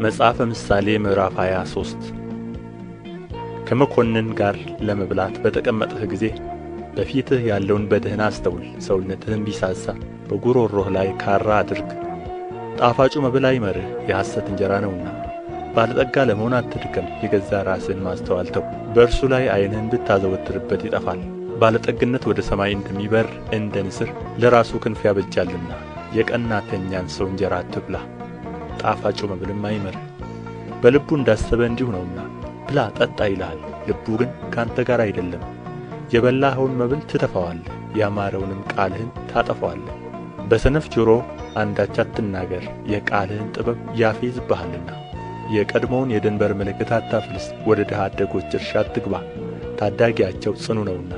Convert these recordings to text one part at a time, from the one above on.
መጽሐፈ ምሳሌ ምዕራፍ 23 ከመኰንን ጋር ለመብላት በተቀመጥህ ጊዜ በፊትህ ያለውን በደኅና አስተውል። ሰውነትህም ቢሳሳ በጕሮሮህ ላይ ካራ አድርግ። ጣፋጩ መብል አይመርህ፣ የሐሰት እንጀራ ነውና። ባለጠጋ ለመሆን አትድከም፣ የገዛ ራስህን ማስተዋል ተው። በእርሱ ላይ ዓይንህን ብታዘወትርበት ይጠፋል። ባለጠግነት ወደ ሰማይ እንደሚበር እንደ ንስር ለራሱ ክንፍ ያበጃልና። የቀናተኛን ሰው እንጀራ አትብላ፣ ጣፋጩ መብልም አይመርህ። በልቡ እንዳሰበ እንዲሁ ነውና ብላ ጠጣ ይልሃል፣ ልቡ ግን ከአንተ ጋር አይደለም። የበላኸውን መብል ትተፋዋለህ፣ ያማረውንም ቃልህን ታጠፋዋለህ። በሰነፍ ጆሮ አንዳች አትናገር፣ የቃልህን ጥበብ ያፌዝብሃልና። የቀድሞውን የድንበር ምልክት አታፍልስ፣ ወደ ድሀ አደጎች እርሻ አትግባ። ታዳጊያቸው ጽኑ ነውና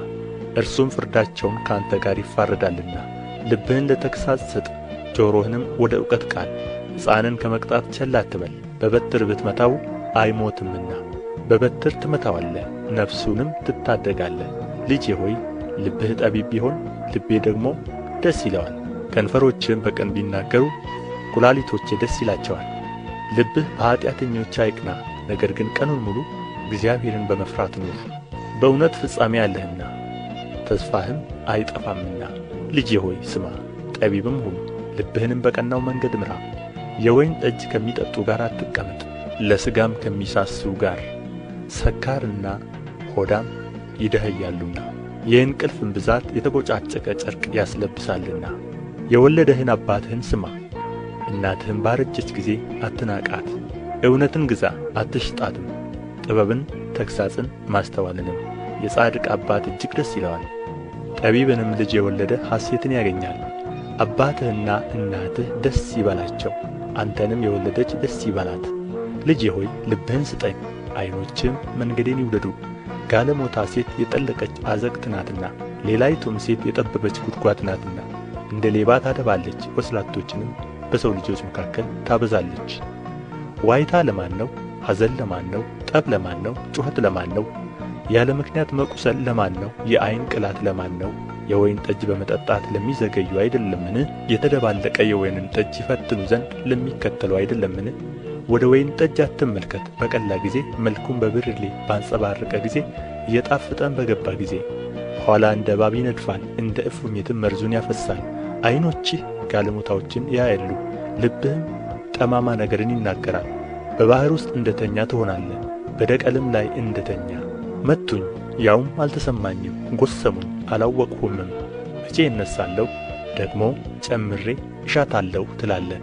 እርሱም ፍርዳቸውን ከአንተ ጋር ይፋረዳልና። ልብህን ለተግሣጽ ስጥ፣ ጆሮህንም ወደ እውቀት ቃል። ሕፃንን ከመቅጣት ቸል አትበል፣ በበትር ብትመታው አይሞትምና። በበትር ትመታዋለህ፣ ነፍሱንም ትታደጋለህ። ልጄ ሆይ ልብህ ጠቢብ ቢሆን ልቤ ደግሞ ደስ ይለዋል። ከንፈሮችህም በቀን ቢናገሩ ኵላሊቶቼ ደስ ይላቸዋል። ልብህ በኃጢአተኞች አይቅና፣ ነገር ግን ቀኑን ሙሉ እግዚአብሔርን በመፍራት ኑር። በእውነት ፍጻሜ አለህና ተስፋህም አይጠፋምና። ልጄ ሆይ ስማ፣ ጠቢብም ሁን፣ ልብህንም በቀናው መንገድ ምራ። የወይን ጠጅ ከሚጠጡ ጋር አትቀመጥ፣ ለሥጋም ከሚሳሱ ጋር። ሰካርና ሆዳም ይደኸያሉና የእንቅልፍም ብዛት የተቦጫጨቀ ጨርቅ ያስለብሳልና። የወለደህን አባትህን ስማ፣ እናትህም ባረጀች ጊዜ አትናቃት። እውነትን ግዛ አትሽጣትም፣ ጥበብን፣ ተግሣጽን፣ ማስተዋልንም። የጻድቅ አባት እጅግ ደስ ይለዋል፣ ጠቢብንም ልጅ የወለደ ሐሴትን ያገኛል። አባትህና እናትህ ደስ ይበላቸው፣ አንተንም የወለደች ደስ ይበላት። ልጄ ሆይ ልብህን ስጠኝ፣ ዐይኖችህም መንገዴን ይውደዱ። ጋለሞታ ሴት የጠለቀች አዘቅት ናትና፣ ሌላይቱም ሴት የጠበበች ጕድጓድ ናትና። እንደ ሌባ ታደባለች፣ ወስላቶችንም በሰው ልጆች መካከል ታበዛለች። ዋይታ ለማን ነው? ሐዘን ለማን ነው? ጠብ ለማን ነው? ጩኸት ለማን ነው? ያለ ምክንያት መቁሰል ለማን ነው? የዓይን ቅላት ለማን ነው? የወይን ጠጅ በመጠጣት ለሚዘገዩ አይደለምን? የተደባለቀ የወይንን ጠጅ ይፈትኑ ዘንድ ለሚከተሉ አይደለምን? ወደ ወይን ጠጅ አትመልከት፣ በቀላ ጊዜ፣ መልኩም በብርሌ ባንጸባረቀ ጊዜ፣ እየጣፈጠም በገባ ጊዜ። ኋላ እንደ እባብ ይነድፋል፣ እንደ እፉኝትም መርዙን ያፈስሳል። ዐይኖችህ ጋለሞታዎችን ያያሉ፣ ልብህም ጠማማ ነገርን ይናገራል። በባሕር ውስጥ እንደ ተኛ ትሆናለህ፣ በደቀልም ላይ እንደ ተኛ። መቱኝ፣ ያውም አልተሰማኝም፣ ጐሰሙኝ፣ አላወቅሁምም። መቼ እነሣለሁ? ደግሞ ጨምሬ እሻታለሁ ትላለህ።